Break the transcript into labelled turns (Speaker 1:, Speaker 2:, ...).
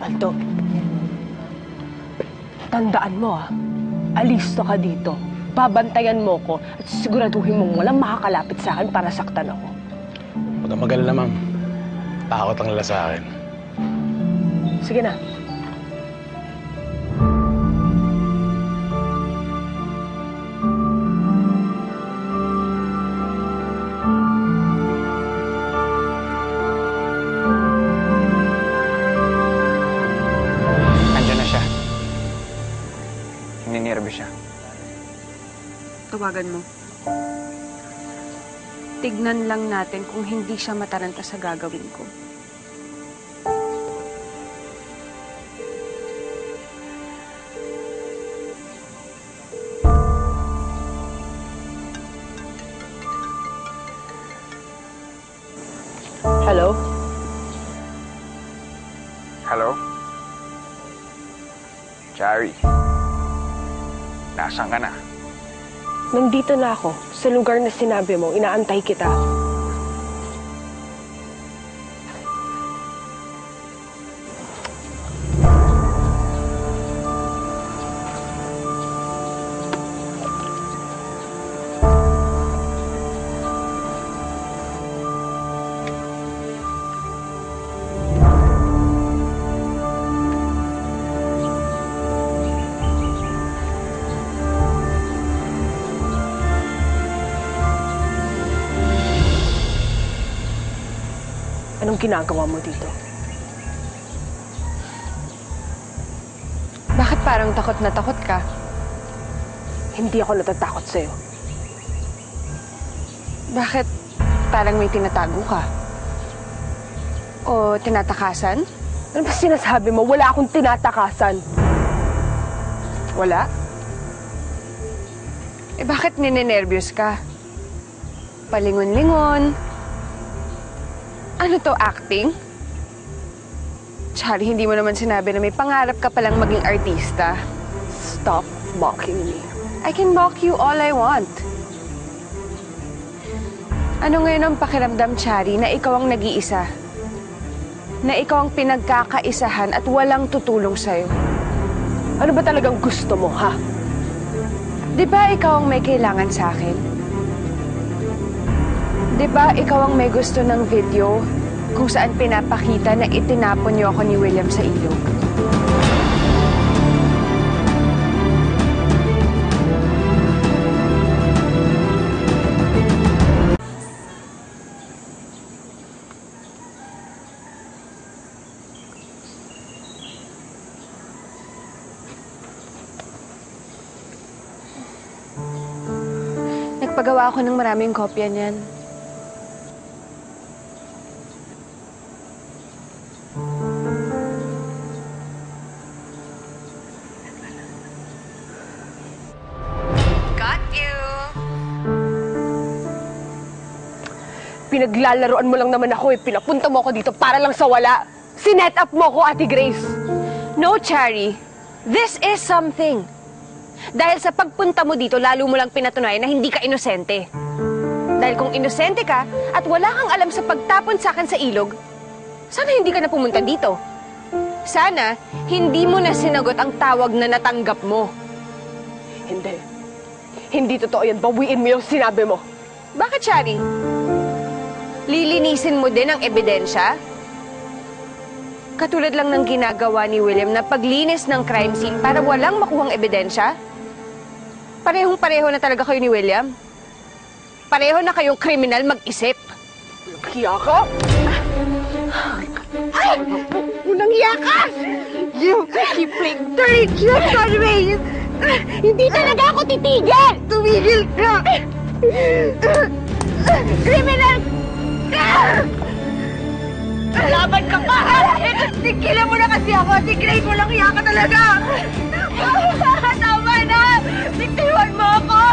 Speaker 1: Aldo, tandaan mo alis ka dito. Babantayan mo ko at siguraduhin mong walang makakalapit sa akin para saktan ako.
Speaker 2: Huwag kang mag-alala, ma'am. Takot ang nila sa akin.
Speaker 1: Sige na.
Speaker 3: Andiyan na siya. Ninervyo siya.
Speaker 4: Tawagan mo. Tignan lang natin kung hindi siya mataranta sa gagawin ko.
Speaker 1: Hello?
Speaker 3: Hello? Chari. Nasaan ka na?
Speaker 1: Nandito na ako, sa lugar na sinabi mo, inaantay kita. Anong ginagawa mo dito?
Speaker 4: Bakit parang takot na takot ka?
Speaker 1: Hindi ako natatakot sa'yo.
Speaker 4: Bakit parang may tinatago ka? O tinatakasan?
Speaker 1: Ano ba sinasabi mo? Wala akong tinatakasan.
Speaker 4: Wala? Eh bakit ninenervyos ka? Palingon-lingon? Ano to, acting? Chari, hindi mo naman sinabi na may pangarap ka palang maging artista.
Speaker 1: Stop mocking me.
Speaker 4: I can mock you all I want. Ano ngayon ang pakiramdam, Chari, na ikaw ang nag-iisa? Na ikaw ang pinagkakaisahan at walang tutulong sa'yo?
Speaker 1: Ano ba talagang gusto mo, ha?
Speaker 4: Di ba ikaw ang may kailangan sa akin? Di ba ikaw ang may gusto ng video kung saan pinapakita na itinapon niyo ako ni William sa ilog? Nagpagawa ako ng maraming kopya niyan.
Speaker 1: Pinaglalaroan mo lang naman ako Pinapunta mo ako dito para lang sa wala. Sinet up mo ko, Ate Grace.
Speaker 4: No, Chari. This is something. Dahil sa pagpunta mo dito, lalo mo lang pinatunayan na hindi ka inosente. Dahil kung inosente ka at wala kang alam sa pagtapon sa akin sa ilog, sana hindi ka na pumunta dito. Sana hindi mo na sinagot ang tawag na natanggap mo.
Speaker 1: Hindi. Hindi totoo yan. Bawiin mo yung sinabi mo.
Speaker 4: Bakit, Chari? Lilinisin mo din ang ebidensya? Katulad lang ng ginagawa ni William na paglinis ng crime scene para walang makuhang ebidensya? Parehong-pareho na talaga kayo ni William? Pareho na kayong kriminal mag-isip?
Speaker 1: Hiya ka? Ay! Unang hiya ka! You keep playing dirty tricks on me! Hindi talaga ako titigil! Tumigil ka! Criminal! Laban ka pa, ha? Tigilan mo na kasi ako. Tigilan mo lang, hiya ka talaga. Tama na! Bitiwan mo ako!